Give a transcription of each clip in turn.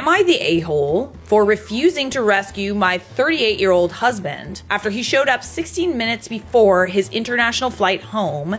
Am I the a-hole for refusing to rescue my 38-year-old husband after he showed up 16 minutes before his international flight home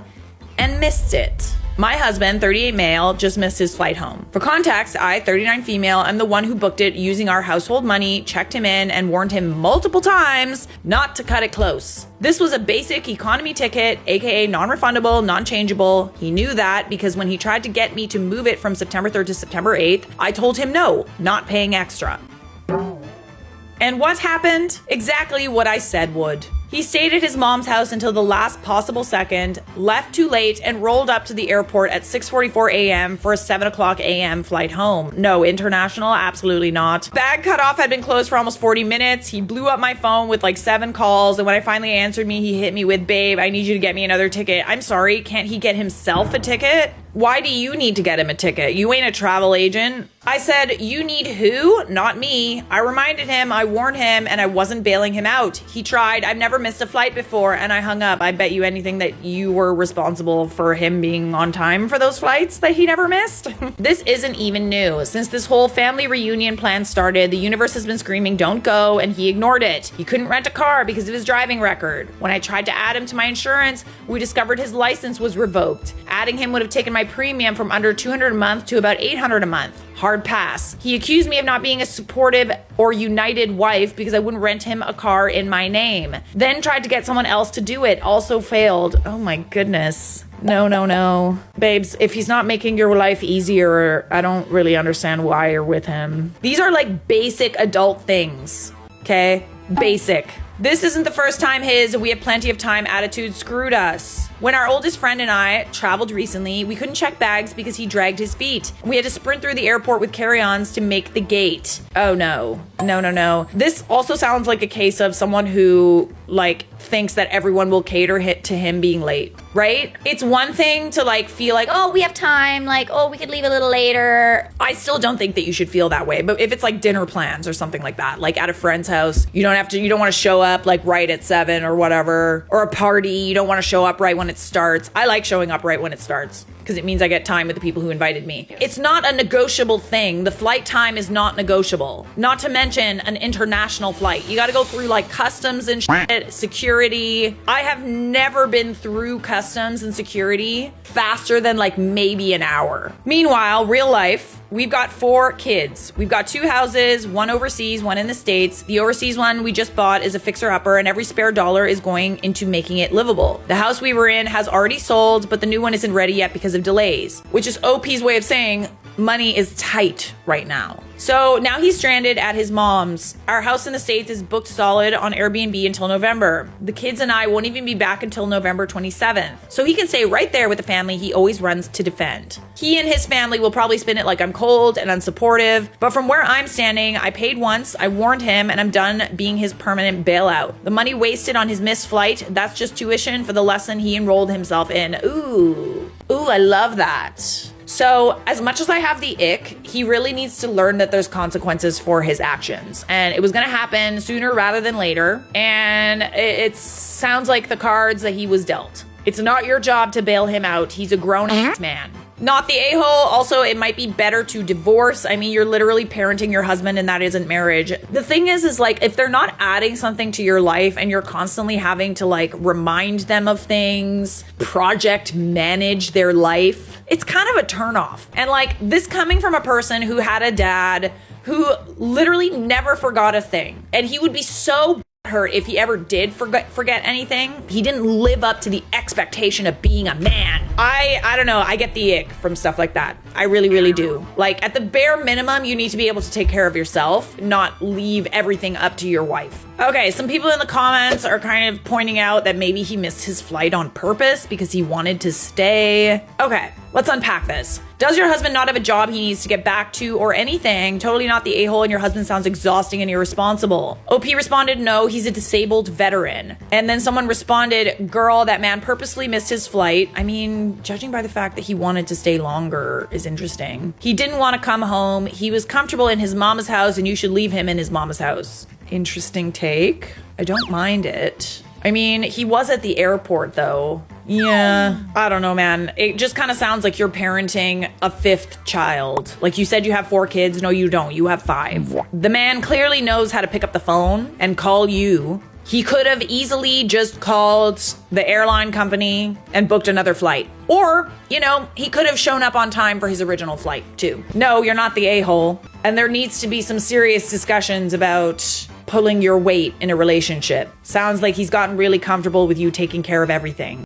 and missed it? My husband, 38 male, just missed his flight home. For context, I, 39 female, am the one who booked it using our household money, checked him in, and warned him multiple times not to cut it close. This was a basic economy ticket, aka non-refundable, non-changeable. He knew that because when he tried to get me to move it from September 3rd to September 8th, I told him no, not paying extra. And what happened? Exactly what I said would. He stayed at his mom's house until the last possible second, left too late, and rolled up to the airport at 6:44 a.m. for a 7 o'clock a.m. flight home. No, international, absolutely not. Bag cutoff had been closed for almost 40 minutes. He blew up my phone with like 7 calls, and when I finally answered me, he hit me with, "Babe, I need you to get me another ticket." I'm sorry, can't he get himself a ticket? Why do you need to get him a ticket? You ain't a travel agent. I said, "You need who? Not me." I reminded him, I warned him, and I wasn't bailing him out. He tried. I've never missed a flight before, and I hung up. I bet you anything that you were responsible for him being on time for those flights that he never missed. This isn't even new. Since this whole family reunion plan started, the universe has been screaming, "Don't go," and he ignored it. He couldn't rent a car because of his driving record. When I tried to add him to my insurance, we discovered his license was revoked. Adding him would have taken my premium from under $200 a month to about $800 a month. Hard pass. He accused me of not being a supportive or united wife because I wouldn't rent him a car in my name. Then tried to get someone else to do it. Also failed. Oh my goodness. No. Babes, if he's not making your life easier, I don't really understand why you're with him. These are like basic adult things. Okay? Basic. This isn't the first time his "we have plenty of time" attitude screwed us. When our oldest friend and I traveled recently, we couldn't check bags because he dragged his feet. We had to sprint through the airport with carry-ons to make the gate. Oh no. No. This also sounds like a case of someone who thinks that everyone will cater to him being late, right? It's one thing to feel like, "Oh, we have time, oh, we could leave a little later." I still don't think that you should feel that way. But if it's dinner plans or something like that, at a friend's house, you don't want to show up right at 7 or whatever, or a party, you don't want to show up right when it starts. I like showing up right when it starts because it means I get time with the people who invited me. It's not a negotiable thing. The flight time is not negotiable. Not to mention an international flight. You got to go through customs and shit, security. I have never been through customs and security faster than maybe an hour. Meanwhile, real life, we've got 4 kids. We've got 2 houses, one overseas, one in the States. The overseas one we just bought is a fixer-upper, and every spare dollar is going into making it livable. The house we were in has already sold, but the new one isn't ready yet because of delays, which is OP's way of saying money is tight right now. So now he's stranded at his mom's. Our house in the States is booked solid on Airbnb until November. The kids and I won't even be back until November 27th. So he can stay right there with the family he always runs to defend. He and his family will probably spin it like I'm cold and unsupportive, but from where I'm standing, I paid once, I warned him, and I'm done being his permanent bailout. The money wasted on his missed flight, that's just tuition for the lesson he enrolled himself in. Ooh, I love that. So as much as I have the ick, he really needs to learn that there's consequences for his actions. And it was going to happen sooner rather than later. And it sounds like the cards that he was dealt. It's not your job to bail him out. He's a grown-ass man. Not the a-hole. Also, it might be better to divorce. I mean, you're literally parenting your husband and that isn't marriage. The thing is if they're not adding something to your life and you're constantly having to remind them of things, project manage their life, it's kind of a turnoff. And this coming from a person who had a dad who literally never forgot a thing. And he would be so hurt if he ever did forget anything. He didn't live up to the expectation of being a man. I don't know. I get the ick from stuff like that. I really, really do. At the bare minimum, you need to be able to take care of yourself, not leave everything up to your wife. Okay, some people in the comments are kind of pointing out that maybe he missed his flight on purpose because he wanted to stay. Okay, let's unpack this. Does your husband not have a job he needs to get back to or anything? Totally not the a-hole, and your husband sounds exhausting and irresponsible. OP responded, no, he's a disabled veteran. And then someone responded, girl, that man purposely missed his flight. I mean, judging by the fact that he wanted to stay longer is interesting. He didn't want to come home. He was comfortable in his mama's house, and you should leave him in his mama's house. Interesting take. I don't mind it. I mean, he was at the airport though. Yeah, I don't know, man. It just kind of sounds like you're parenting a fifth child. Like you said, you have 4 kids. No, you don't. You have 5. The man clearly knows how to pick up the phone and call you. He could have easily just called the airline company and booked another flight. Or, you know, he could have shown up on time for his original flight, too. No, you're not the a-hole. And there needs to be some serious discussions about pulling your weight in a relationship. Sounds like he's gotten really comfortable with you taking care of everything.